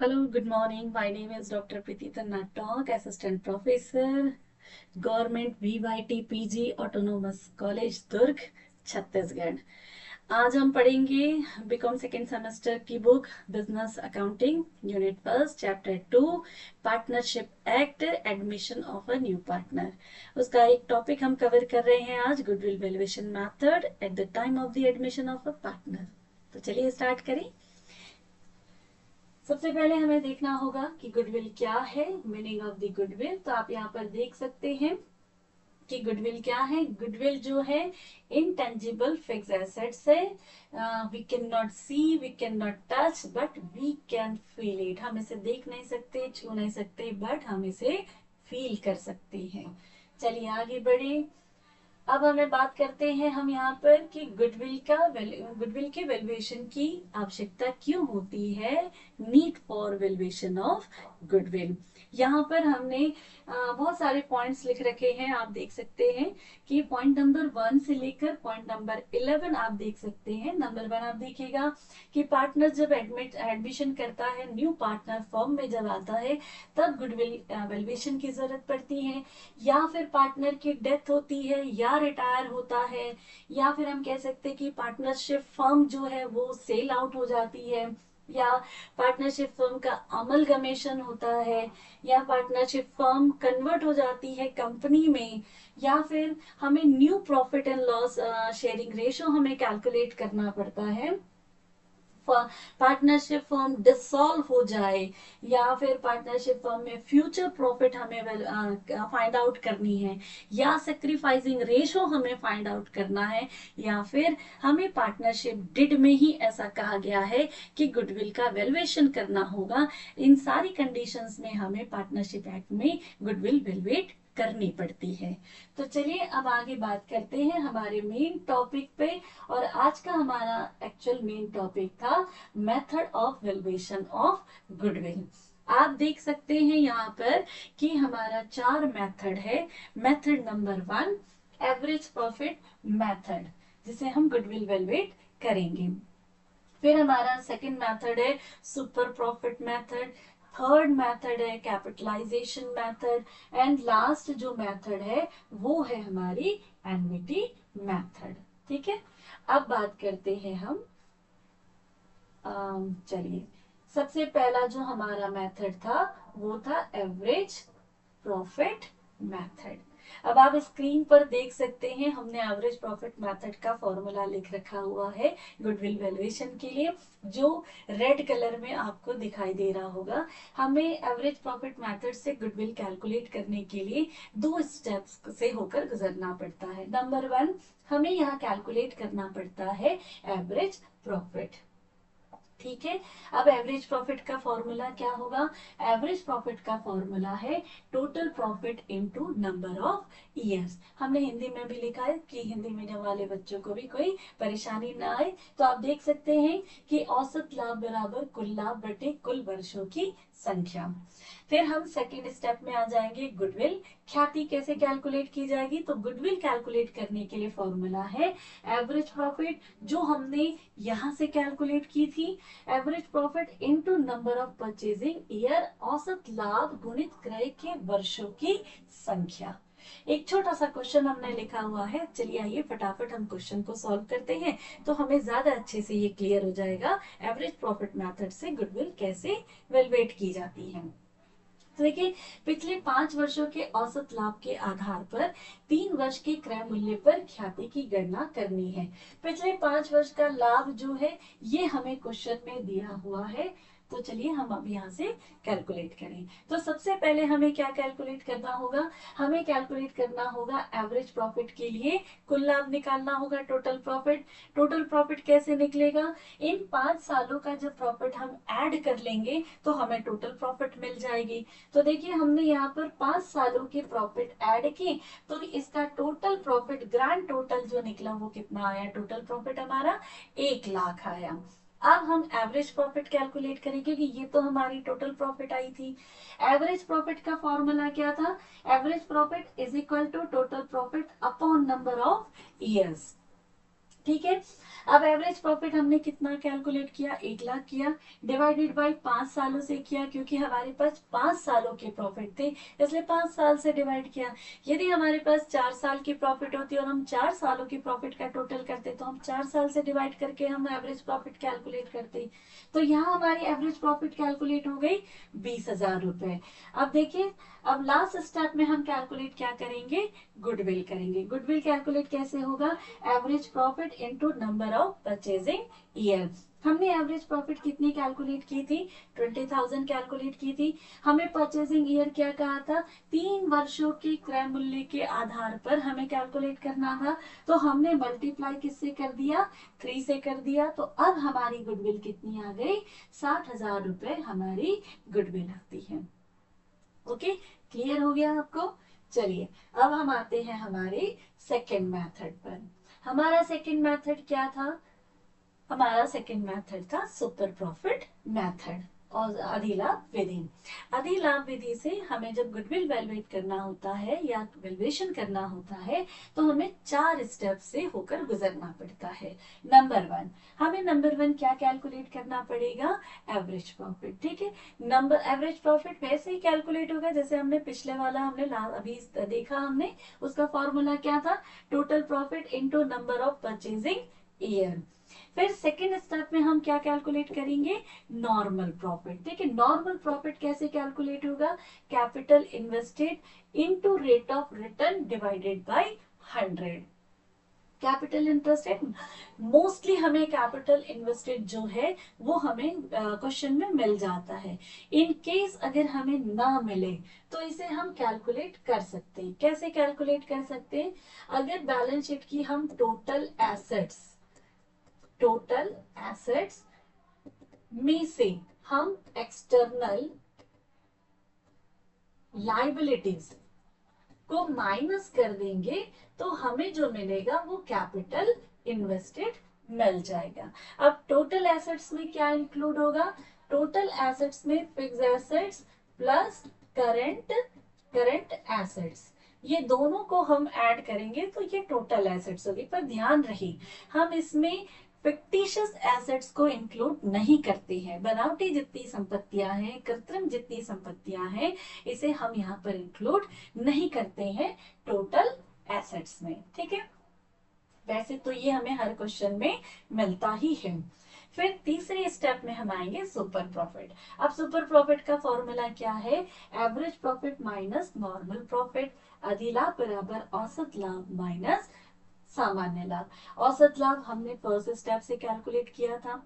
Hello, good morning. My name is Dr. Pritita Natak, Assistant Professor, Government VYT PG Autonomous College, दुर्ग छत्तीसगढ़। आज हम पढ़ेंगे BCom second semester की book business accounting unit first chapter 2 partnership act admission of a new partner. उसका एक topic हम cover कर रहे हैं आज, goodwill valuation method at the time of the admission of a partner. तो चलिए स्टार्ट करें। सबसे पहले हमें देखना होगा कि गुडविल क्या है, मीनिंग ऑफ द गुडविल। तो आप यहाँ पर देख सकते हैं कि गुडविल क्या है। गुडविल जो है इनटेंजिबल फिक्स एसेट्स है। We can not see, we can not touch, but we can feel it. हम इसे देख नहीं सकते, छू नहीं सकते, बट हम इसे फील कर सकते हैं। चलिए आगे बढ़े। अब हमें बात करते हैं हम यहाँ पर कि गुडविल के वैल्यूएशन की आवश्यकता क्यों होती है। Need for valuation of goodwill. यहाँ पर हमने बहुत सारे पॉइंट्स लिख रखे हैं, आप देख सकते हैं कि पॉइंट नंबर 1 से लेकर पॉइंट नंबर 11 आप देख सकते हैं। नंबर 1 आप देखिएगा कि पार्टनर जब एडमिशन करता है, न्यू पार्टनर फर्म में जब आता है, तब गुडविल वैल्यूएशन की जरूरत पड़ती है। या फिर पार्टनर की डेथ होती है, या रिटायर होता है, या फिर हम कह सकते हैं कि पार्टनरशिप फर्म जो है वो सेल आउट हो जाती है, या पार्टनरशिप फर्म का अमलगमेशन होता है, या पार्टनरशिप फर्म कन्वर्ट हो जाती है कंपनी में, या फिर हमें new profit and loss sharing ratio हमें कैलकुलेट करना पड़ता है, पार्टनरशिप फर्म डिसॉल्व हो जाए, या फिर पार्टनरशिप फर्म में फ्यूचर प्रॉफिट हमें फाइंड आउट करनी है, या सेक्रीफाइसिंग रेशो हमें फाइंड आउट करना है, या फिर हमें पार्टनरशिप डिड में ही ऐसा कहा गया है कि गुडविल का वैल्यूएशन करना होगा। इन सारी कंडीशंस में हमें पार्टनरशिप एक्ट में गुडविल वैल्यूएट करनी पड़ती है। तो चलिए अब आगे बात करते हैं हमारे मेन टॉपिक पे। और आज का हमारा एक्चुअल मेन टॉपिक था method of valuation of goodwill. आप देख सकते हैं यहाँ पर कि हमारा 4 मेथड है। Method number 1 average profit method, जिसे हम गुडविल वैल्यूएट करेंगे। फिर हमारा सेकंड मेथड है super profit method. Third method है कैपिटलाइजेशन मेथड। एंड लास्ट जो मेथड है वो है हमारी एन्युटी मेथड। ठीक है, अब बात करते हैं हम। चलिए, सबसे पहला जो हमारा मेथड था वो था एवरेज प्रॉफिट मेथड। अब आप स्क्रीन पर देख सकते हैं, हमने एवरेज प्रॉफिट मेथड का फॉर्मूला लिख रखा हुआ है गुडविल वैल्यूएशन के लिए, जो रेड कलर में आपको दिखाई दे रहा होगा। हमें एवरेज प्रॉफिट मेथड से गुडविल कैलकुलेट करने के लिए 2 स्टेप्स से होकर गुजरना पड़ता है। नंबर 1, हमें यहाँ कैलकुलेट करना पड़ता है एवरेज प्रॉफिट। ठीक है, अब एवरेज प्रॉफिट का फॉर्मूला क्या होगा। एवरेज प्रॉफिट का फॉर्मूला है total profit into number of years. हमने हिंदी में भी लिखा है कि हिंदी मीडियम वाले बच्चों को भी कोई परेशानी ना आए। तो आप देख सकते हैं कि औसत लाभ बराबर कुल लाभ बटे कुल वर्षों की संख्या। फिर हम सेकेंड स्टेप में आ जाएंगे, गुडविल ख्याति कैसे कैलकुलेट की जाएगी। तो गुडविल कैलकुलेट करने के लिए फॉर्मूला है एवरेज प्रॉफिट, जो हमने यहां से कैलकुलेट की थी, average profit into number of purchasing year, औसत लाभ गुणित क्रय के वर्षों की संख्या। एक छोटा सा क्वेश्चन हमने लिखा हुआ है, चलिए आइए फटाफट हम क्वेश्चन को सॉल्व करते हैं, तो हमें ज्यादा अच्छे से ये क्लियर हो जाएगा एवरेज प्रॉफिट मेथड से गुडविल कैसे वैल्यूएट की जाती है। तो देखिए, पिछले 5 वर्षों के औसत लाभ के आधार पर 3 वर्ष के क्रय मूल्य पर ख्याति की गणना करनी है। पिछले 5 वर्ष का लाभ जो है ये हमें क्वेश्चन में दिया हुआ है। तो चलिए हम अब यहाँ से कैलकुलेट करें। तो सबसे पहले हमें क्या कैलकुलेट करना होगा, हमें कैलकुलेट करना होगा एवरेज प्रॉफिट के लिए कुल लाभ निकालना होगा, टोटल प्रॉफिट। टोटल प्रॉफिट कैसे निकलेगा, इन 5 सालों का जब प्रॉफिट हम ऐड कर लेंगे तो हमें टोटल प्रॉफिट मिल जाएगी। तो देखिए, हमने यहाँ पर 5 सालों के प्रॉफिट ऐड किए, तो इसका टोटल प्रॉफिट ग्रैंड टोटल जो निकला वो कितना आया, टोटल प्रॉफिट हमारा 1 लाख आया। अब हम एवरेज प्रॉफिट कैलकुलेट करें, क्योंकि ये तो हमारी टोटल प्रॉफिट आई थी। एवरेज प्रॉफिट का फॉर्मूला क्या था, average profit is equal to total profit upon number of years. ठीक है। अब एवरेज प्रॉफिट हमने कितना कैलकुलेट किया, 1 लाख किया, डिवाइडेड बाय 5 सालों से किया, क्योंकि हमारे पास 5 सालों के प्रॉफिट थे इसलिए 5 साल से डिवाइड किया। यदि हमारे पास 4 साल की प्रॉफिट होती और हम 4 सालों की प्रॉफिट का टोटल करते तो हम 4 साल से डिवाइड करके हम एवरेज प्रॉफिट कैलकुलेट करते। तो यहाँ हमारी एवरेज प्रॉफिट कैलकुलेट हो गई 20,000 रुपए। अब देखिए, अब लास्ट स्टेप में हम कैलकुलेट क्या करेंगे, गुडविल करेंगे। गुडविल कैलकुलेट कैसे होगा, average profit into number of purchasing year. हमने एवरेज प्रॉफिट कितनी कैलकुलेट की थी, 20,000 कैलकुलेट की थी। हमें परचेजिंग ईयर क्या कहा था, 3 वर्षों के क्रय मूल्य के आधार पर हमें कैलकुलेट करना था। तो हमने मल्टीप्लाई किससे कर दिया, 3 से कर दिया। तो अब हमारी गुडविल कितनी आ गई, 60,000 रुपए हमारी गुडविल आती है। ओके, क्लियर हो गया आपको। चलिए अब हम आते हैं हमारे सेकेंड मेथड पर। हमारा सेकेंड मेथड क्या था, हमारा सेकेंड मेथड था सुपर प्रॉफिट मेथड और अधिलाभ विधि। अधिलाभ विधि से हमें जब गुडविल वैल्यूएट करना होता है या वैल्यूएशन करना होता है तो हमें 4 स्टेप से होकर गुजरना पड़ता है। नंबर वन क्या कैलकुलेट करना पड़ेगा, एवरेज प्रॉफिट। ठीक है, नंबर एवरेज प्रॉफिट वैसे ही कैलकुलेट होगा जैसे हमने पिछले वाला हमने अभी देखा, हमने उसका फॉर्मूला क्या था, total profit into number of purchasing year. फिर सेकेंड स्टेप में हम क्या कैलकुलेट करेंगे, नॉर्मल प्रॉफिट। ठीक है, नॉर्मल प्रॉफिट कैसे कैलकुलेट होगा, capital invested into rate of return divided by 100। Capital interested, mostly हमें कैपिटल इन्वेस्टेड जो है वो हमें क्वेश्चन में मिल जाता है। इन केस अगर हमें ना मिले तो इसे हम कैलकुलेट कर सकते हैं। कैसे कैलकुलेट कर सकते हैं, अगर बैलेंस शीट की हम टोटल एसेट्स में से हम एक्सटर्नल लाइबिलिटीज को माइनस कर देंगे तो हमें जो मिलेगा वो कैपिटल इन्वेस्टेड मिल जाएगा। अब टोटल एसेट्स में क्या इंक्लूड होगा, टोटल एसेट्स में fixed assets plus current assets, ये दोनों को हम ऐड करेंगे तो ये टोटल एसेट्स होगी। पर ध्यान रहे हम इसमें फिक्टिशियस एसेट्स को इंक्लूड नहीं करते हैं। बनावटी जितनी संपत्तियां हैं, कृत्रिम जितनी संपत्तियां हैं, इसे हम यहाँ पर इंक्लूड नहीं करते हैं टोटल एसेट्स में। ठीक है, वैसे तो ये हमें हर क्वेश्चन में मिलता ही है। फिर तीसरे स्टेप में हम आएंगे सुपर प्रॉफिट। अब सुपर प्रॉफिट का फॉर्मूला क्या है, average profit minus normal profit, अधिलाभ बराबर औसत लाभ माइनस सामान्य लाभ। औसत लाभ हमने फर्स्ट स्टेप से कैलकुलेट किया था,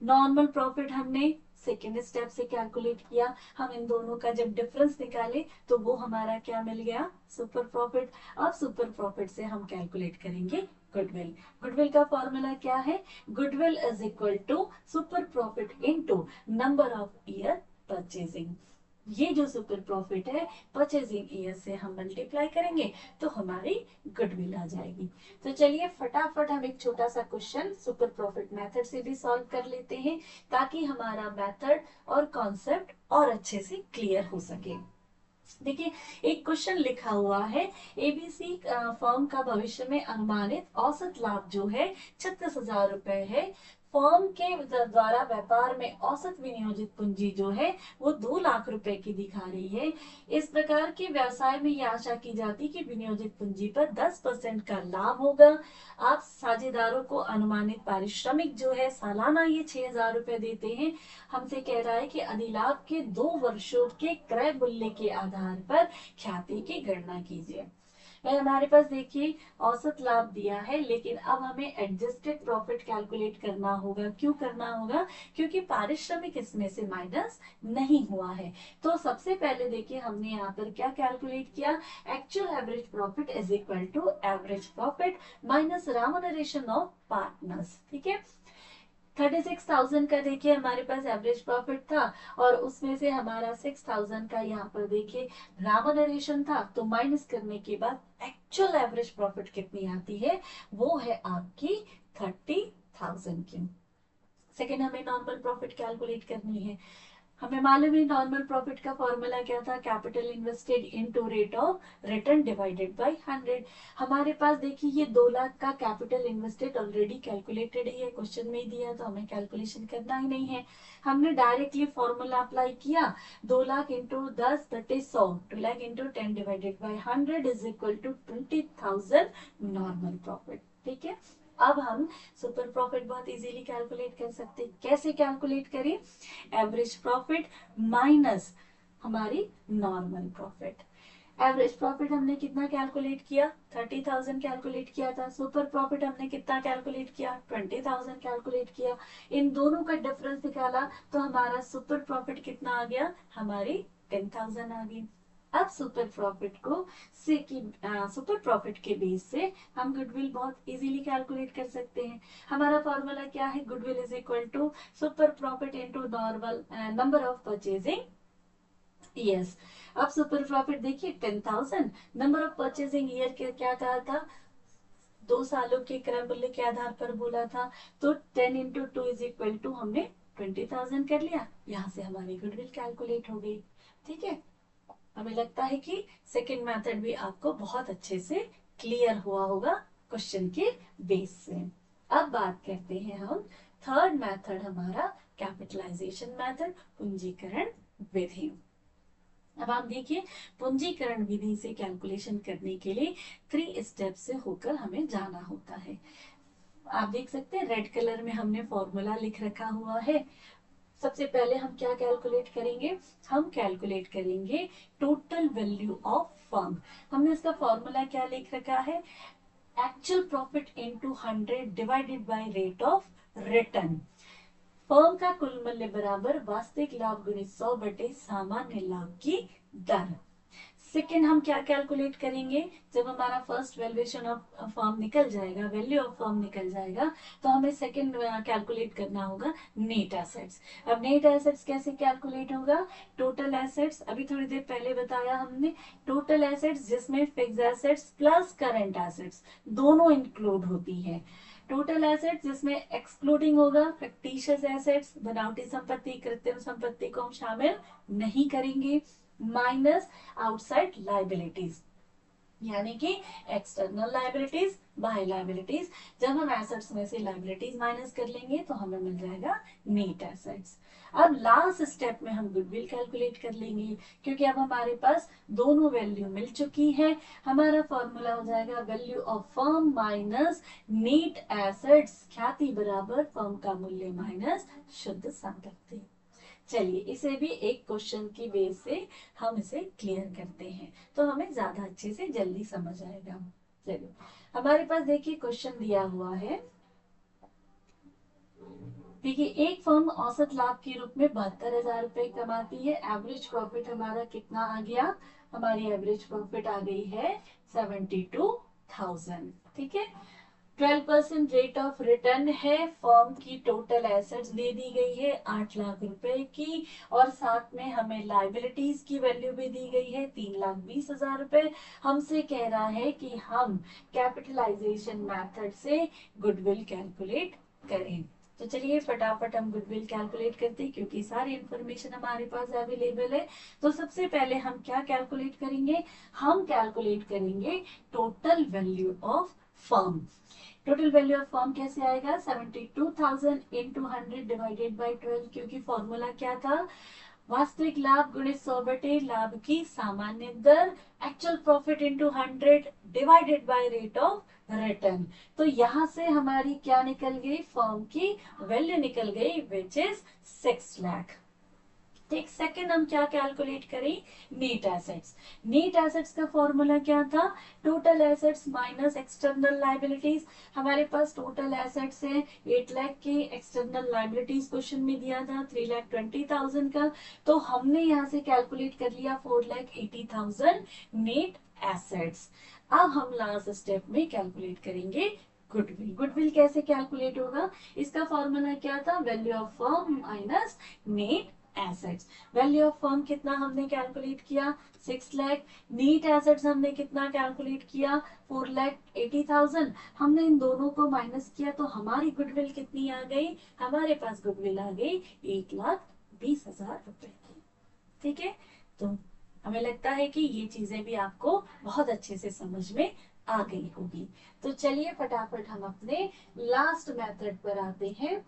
नॉर्मल प्रॉफिट हमने सेकेंड स्टेप से कैलकुलेट किया। हम इन दोनों का जब डिफरेंस निकाले तो वो हमारा क्या मिल गया, सुपर प्रॉफिट। अब सुपर प्रॉफिट से हम कैलकुलेट करेंगे गुडविल। गुडविल का फॉर्मूला क्या है, goodwill is equal to super profit into number of year purchasing. ये जो सुपर प्रॉफिट है परचेजिंग ईयर से हम मल्टीप्लाई करेंगे तो हमारी गुडविल आ जाएगी। तो चलिए फटाफट हम एक छोटा सा क्वेश्चन सुपर प्रॉफिट मेथड से भी सॉल्व कर लेते हैं ताकि हमारा मेथड और कॉन्सेप्ट और अच्छे से क्लियर हो सके। देखिए, एक क्वेश्चन लिखा हुआ है, एबीसी फर्म का भविष्य में अनुमानित औसत लाभ जो है 36,000 रुपए है। फर्म के द्वारा व्यापार में औसत विनियोजित पूंजी जो है वो 2 लाख रुपए की दिखा रही है। इस प्रकार के व्यवसाय में यह आशा की जाती कि विनियोजित पूंजी पर 10% का लाभ होगा। आप साझेदारों को अनुमानित पारिश्रमिक जो है सालाना ये 6,000 रुपए देते हैं। हमसे कह रहा है कि अधिलाभ के 2 वर्षों के क्रय मूल्य के आधार पर ख्याति की गणना कीजिए। हमारे पास देखिए औसत लाभ दिया है, लेकिन अब हमें एडजस्टेड प्रॉफिट कैलकुलेट करना होगा। क्यों करना होगा, क्योंकि पारिश्रमिक इसमें से माइनस नहीं हुआ है। तो सबसे पहले देखिए हमने यहाँ पर क्या कैलकुलेट किया, actual average profit is equal to average profit minus remuneration of partners. ठीक है, 36,000 का देखिए हमारे पास एवरेज प्रॉफिट था और उसमें से हमारा 6,000 का यहाँ पर देखिए रेम्युनरेशन था। तो माइनस करने के बाद एक्चुअल एवरेज प्रॉफिट कितनी आती है, वो है आपकी 30,000 की। सेकेंड हमें नॉर्मल प्रॉफिट कैलकुलेट करनी है। हमें मालूम है नॉर्मल प्रॉफिट का फॉर्मूला क्या था, capital invested into rate of return divided by 100। हमारे पास देखिए ये 2 लाख का कैपिटल इन्वेस्टेड ऑलरेडी कैलकुलेटेड ही है, क्वेश्चन में ही दिया, तो हमें कैलकुलेशन करना ही नहीं है। हमने डायरेक्टली फॉर्मूला अप्लाई किया, 2 lakh into 10 that is 100, 2 lakh into 10 divided by 100 is equal to 20,000 normal profit. ठीक है, अब हम सुपर प्रॉफिट बहुत इजीली कैलकुलेट कर सकते हैं। कैसे कैलकुलेट करें, एवरेज प्रॉफिट माइनस हमारी नॉर्मल प्रॉफिट। एवरेज प्रॉफिट हमने कितना कैलकुलेट किया, 30,000 कैलकुलेट किया था। सुपर प्रॉफिट हमने कितना कैलकुलेट किया, 20,000 कैलकुलेट किया। इन दोनों का डिफरेंस निकाला तो हमारा सुपर प्रॉफिट कितना आ गया, हमारी 10,000 आ गई। अब सुपर प्रॉफिट को सुपर प्रॉफिट के बेस से हम गुडविल बहुत इजीली कैलकुलेट कर सकते हैं। हमारा फॉर्मूला क्या है, goodwill is equal to super profit into normal number of purchasing years. अब सुपर प्रॉफिट देखिए 10,000, नंबर ऑफ परचेजिंग ईयर क्या कहा था, 2 सालों के क्रय मूल्य के आधार पर बोला था, तो 10 इंटू 2 इज इक्वल टू हमने 20,000 कर लिया, यहाँ से हमारी गुडविल कैलकुलेट हो गई। ठीक है, हमें लगता है कि सेकंड मेथड भी आपको बहुत अच्छे से क्लियर हुआ होगा क्वेश्चन के बेस से। अब बात करते हैं हम थर्ड मेथड, हमारा कैपिटलाइजेशन मेथड, पूंजीकरण विधि। अब आप देखिए, पूंजीकरण विधि से कैलकुलेशन करने के लिए 3 स्टेप से होकर हमें जाना होता है। आप देख सकते हैं रेड कलर में हमने फॉर्मूला लिख रखा हुआ है। सबसे पहले हम क्या कैलकुलेट करेंगे, हम कैलकुलेट करेंगे टोटल वैल्यू ऑफ फर्म। हमने इसका फॉर्मूला क्या लिख रखा है, actual profit into 100 divided by rate of return. Firm का कुल मूल्य बराबर वास्तविक लाभ गुणित 100 बटे सामान्य लाभ की दर। सेकेंड हम क्या कैलकुलेट करेंगे, जब हमारा फर्स्ट वैल्यूएशन ऑफ फर्म निकल जाएगा, वैल्यू ऑफ फर्म निकल जाएगा, तो हमें सेकेंड कैलकुलेट करना होगा नेट एसेट्स। अब नेट एसेट्स कैसे कैलकुलेट होगा, टोटल एसेट्स, अभी थोड़ी देर पहले बताया हमने, टोटल एसेट्स जिसमें fix assets plus current assets दोनों इंक्लूड होती है। टोटल एसेट्स जिसमें एक्सक्लूडिंग होगा फिक्टिशियस एसेट्स, बनावटी संपत्ति, कृत्रिम संपत्ति को हम शामिल नहीं करेंगे, माइनस आउटसाइड लाइबिलिटीज, यानी कि एक्सटर्नल लाइबिलिटीज, बाह्य लाइबिलिटीज। जब हम एसेट्स में से लाइबिलिटीज माइनस कर लेंगे तो हमें मिल जाएगा नेट एसेट्स। अब लास्ट स्टेप में हम गुडविल कैलकुलेट कर लेंगे, क्योंकि अब हमारे पास दोनों वैल्यू मिल चुकी है। हमारा फॉर्मूला हो जाएगा value of firm minus net assets, ख्याति बराबर फर्म का मूल्य माइनस शुद्ध संपत्ति। चलिए इसे भी एक क्वेश्चन की बेस से हम इसे क्लियर करते हैं, तो हमें ज्यादा अच्छे से जल्दी समझ आएगा। चलिए हमारे पास देखिए क्वेश्चन दिया हुआ है, देखिए एक फर्म औसत लाभ के रूप में 72,000 रुपए कमाती है। एवरेज प्रॉफिट हमारा कितना आ गया, हमारी एवरेज प्रॉफिट आ गई है 72,000। ठीक है, 12% रेट ऑफ रिटर्न है, फर्म की टोटल एसेट्स दे दी गई है 8 लाख रुपए की, और साथ में हमें लाइबिलिटीज की वैल्यू भी दी गई है 3,20,000 रुपए। हमसे कह रहा है कि हम कैपिटलाइजेशन मेथड से गुडविल कैलकुलेट करें। तो चलिए फटाफट हम गुडविल कैलकुलेट करते हैं, क्योंकि सारी इंफॉर्मेशन हमारे पास अवेलेबल है। तो सबसे पहले हम क्या कैलकुलेट करेंगे, हम कैलकुलेट करेंगे total value of firm. Total value of firm कैसे आएगा, 72,000 इंटू 100 डिवाइडेड बाई 12, क्योंकि फॉर्मूला क्या था, वास्तविक लाभ गुणित 100 बटे लाभ की सामान्य दर, actual profit into 100 divided by rate of return. तो यहां से हमारी क्या निकल गई, फर्म की वैल्यू निकल गई विच इज 6 लाख। ठीक, सेकंड हम क्या कैलकुलेट करें, नेट एसेट्स। नेट एसेट्स का फॉर्मूला क्या था, total assets minus external liabilities. हमारे पास टोटल एसेट्स है 8 लाख के, एक्सटर्नल लाइबिलिटीज क्वेश्चन में दिया था 3,20,000 का, तो हमने यहाँ से कैलकुलेट कर लिया 4,80,000 नेट एसेट्स। अब हम लास्ट स्टेप में कैलकुलेट करेंगे गुडविल। गुडविल कैसे कैलकुलेट होगा, इसका फॉर्मूला क्या था, value of firm minus net assets. Value of firm कितना हमने कैलकुलेट किया, 6 लाख। नीट एसेट्स हमने कितना कैलकुलेट किया, 4,80,000। हमने इन दोनों को माइनस किया तो हमारी गुडविल कितनी आ गई, हमारे पास गुडविल आ गई 1,20,000। 10,000 रुपए की। ठीक है, तो हमें लगता है कि ये चीजें भी आपको बहुत अच्छे से समझ में आ गई होगी। तो चलिए फटाफट हम अपने लास्ट मेथड पर आते हैं,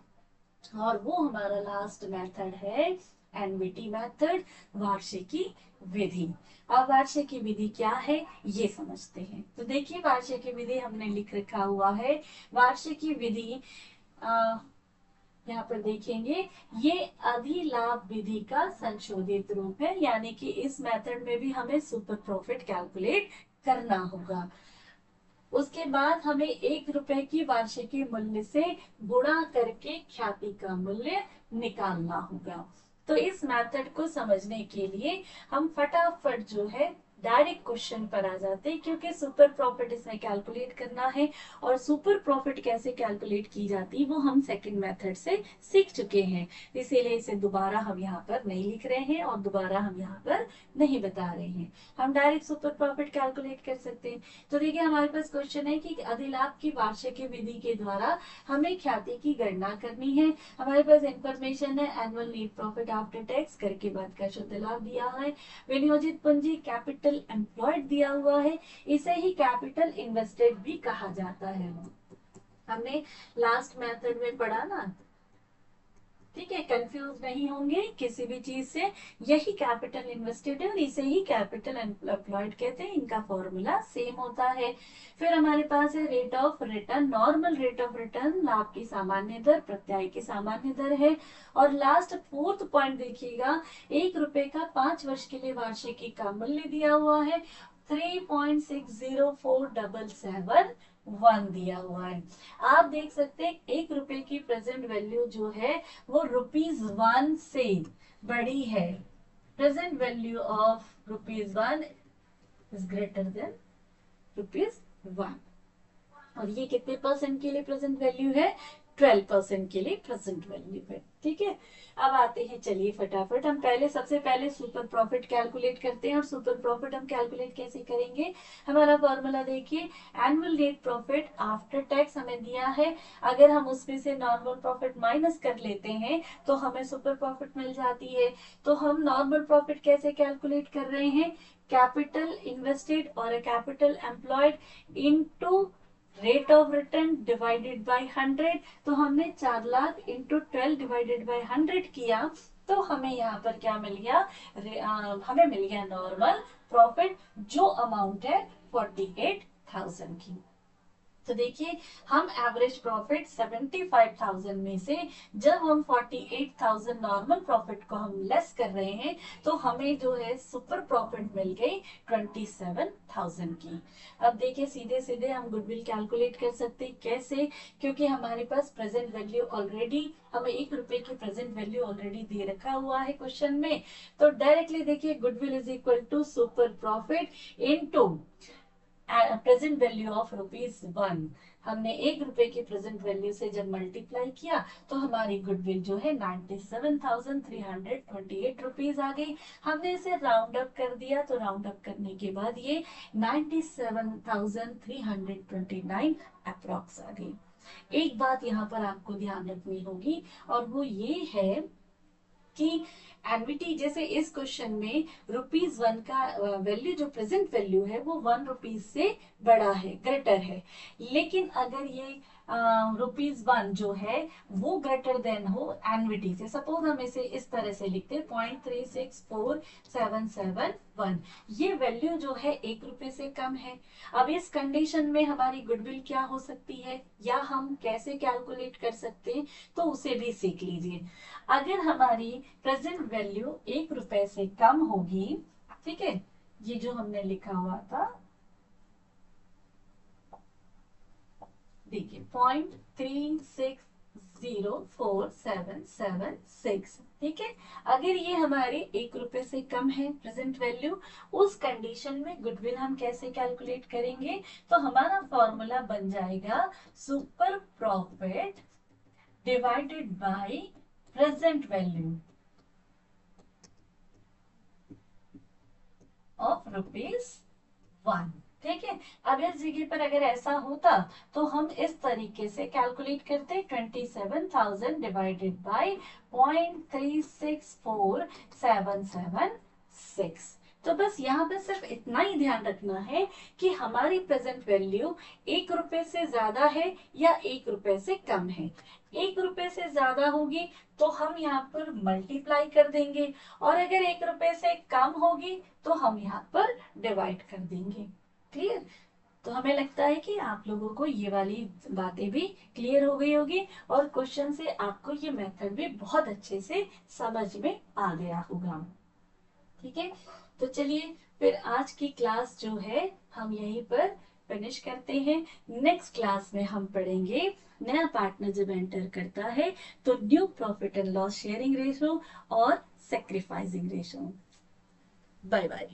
और वो हमारा लास्ट मेथड है एनवीटी मेथड, वार्षिकी विधि। अब वार्षिकी विधि क्या है ये समझते हैं। तो देखिए वार्षिकी विधि हमने लिख रखा हुआ है। वार्षिकी विधि यहाँ पर देखेंगे, ये अधिलाभ विधि का संशोधित रूप है, यानी कि इस मेथड में भी हमें सुपर प्रॉफिट कैलकुलेट करना होगा। उसके बाद हमें 1 रुपए की वार्षिकी मूल्य से गुणा करके ख्याति का मूल्य निकालना होगा। तो इस मेथड को समझने के लिए हम फटाफट जो है डायरेक्ट क्वेश्चन पर आ जाते हैं, क्योंकि सुपर प्रॉफिट इसमें कैलकुलेट करना है, और सुपर प्रॉफिट कैसे कैलकुलेट की जाती है वो हम सेकंड मेथड से सीख चुके हैं, इसीलिए इसे दोबारा हम यहाँ पर नहीं लिख रहे हैं और दोबारा हम यहाँ पर नहीं बता रहे हैं। हम डायरेक्ट सुपर प्रॉफिट कैलकुलेट कर सकते हैं। तो देखिए हमारे पास क्वेश्चन है कि अधिलाभ की वार्षिकी विधि के द्वारा हमें ख्याति की गणना करनी है। हमारे पास इंफॉर्मेशन है annual net profit after tax करके बाद का शुद्ध लाभ दिया है, विनियोजित पूंजी कैपिटल एम्प्लॉयड दिया हुआ है, इसे ही कैपिटल इन्वेस्टेड भी कहा जाता है। हमने लास्ट मेथड में पढ़ा ना, ठीक है, कंफ्यूज नहीं होंगे किसी भी चीज से। यही कैपिटल इन्वेस्टेड है और इसे ही कैपिटल एम्प्लॉयड कहते हैं, इनका फॉर्मूला सेम होता है। फिर हमारे पास है rate of return, normal rate of return, लाभ की सामान्य दर, प्रत्याय की सामान्य दर है। और लास्ट फोर्थ पॉइंट देखिएगा, 1 रुपए का 5 वर्ष के लिए वार्षिकी का मूल्य दिया हुआ है 3.604771 दिया हुआ है। आप देख सकते हैं 1 रुपए की प्रेजेंट वैल्यू जो है वो ₹1 से बड़ी है। Present value of ₹1 is greater than ₹1। और ये कितने परसेंट के लिए प्रेजेंट वैल्यू है? 12% के लिए प्रेजेंट वैल्यू है। ठीक है, अब आते हैं, चलिए फटाफट हम सबसे पहले सुपर प्रॉफिट कैलकुलेट करते हैं। और सुपर प्रॉफिट हम कैलकुलेट कैसे करेंगे? हमारा फॉर्मूला देखिए, annual net profit after tax हमें दिया है, अगर हम उसमें से नॉर्मल प्रॉफिट माइनस कर लेते हैं तो हमें सुपर प्रॉफिट मिल जाती है। तो हम नॉर्मल प्रॉफिट कैसे कैलकुलेट कर रहे हैं? कैपिटल इन्वेस्टेड और capital employed into rate of return divided by 100। तो हमने 4 लाख इंटू 12 डिवाइडेड बाय 100 किया, तो हमें यहाँ पर क्या मिल गया? हमें मिल गया नॉर्मल प्रॉफिट, जो अमाउंट है 48,000 की। तो देखिए हम एवरेज प्रॉफिट 75,000 में से जब हम 48,000 नॉर्मल प्रॉफिट को हम लेस कर रहे हैं, तो हमें जो है सुपर प्रॉफिट मिल गई 27,000 की। अब देखिए सीधे सीधे हम गुडविल कैलकुलेट कर सकते हैं। कैसे? क्योंकि हमारे पास प्रेजेंट वैल्यू ऑलरेडी, हमें 1 रुपए की प्रेजेंट वैल्यू ऑलरेडी दे रखा हुआ है क्वेश्चन में। तो डायरेक्टली देखिए goodwill is equal to super profit into present value of ₹1। हमने 1 रुपए की प्रेजेंट वैल्यू से जब मल्टीप्लाई किया तो हमारी गुडविल जो है 97,328 रुपीज आ गई। हमने इसे राउंड अप कर दिया, तो राउंड अप करने के बाद ये 97,329 अप्रॉक्स आ गई। एक बात यहाँ पर आपको ध्यान रखनी होगी, और वो ये है कि एनवीटी, जैसे इस क्वेश्चन में ₹1 का वैल्यू, जो प्रेजेंट वैल्यू है वो ₹1 से बड़ा है, ग्रेटर है। लेकिन अगर ये ₹1 जो है वो ग्रेटर देन हो एनवीटी से, सपोज हम इसे इस तरह से लिखते हैं 0.364771, ये वैल्यू जो है 1 रुपए से कम है। अब इस कंडीशन में हमारी गुडविल क्या हो सकती है, या हम कैसे कैलकुलेट कर सकते हैं, तो उसे भी सीख लीजिए। अगर हमारी प्रेजेंट वैल्यू 1 रुपए से कम होगी, ठीक है, ये जो हमने लिखा हुआ था, देखिए 0.360476, ठीक है, अगर ये हमारे 1 रुपए से कम है प्रेजेंट वैल्यू, उस कंडीशन में गुडविल हम कैसे कैलकुलेट करेंगे? तो हमारा फॉर्मूला बन जाएगा super profit divided by present value of ₹1। ठीक है। अब इस जगह पर अगर ऐसा होता तो हम इस तरीके से कैलकुलेट करते, 27,000 डिवाइडेड बाई 0.364776। तो बस यहाँ पे सिर्फ इतना ही ध्यान रखना है कि हमारी प्रेजेंट वैल्यू 1 रुपए से ज्यादा है या 1 रुपए से कम है। 1 रुपए से ज्यादा होगी तो हम यहाँ पर मल्टीप्लाई कर देंगे, और अगर 1 रुपए से कम होगी तो हम यहाँ पर डिवाइड कर देंगे। क्लियर? तो हमें लगता है कि आप लोगों को ये वाली बातें भी क्लियर हो गई होगी, और क्वेश्चन से आपको ये मेथड भी बहुत अच्छे से समझ में आ गया होगा। ठीक है, तो चलिए फिर आज की क्लास जो है हम यहीं पर फिनिश करते हैं। नेक्स्ट क्लास में हम पढ़ेंगे नया पार्टनर जब एंटर करता है तो new profit and loss sharing ratio और सेक्रीफाइसिंग रेशो। Bye bye.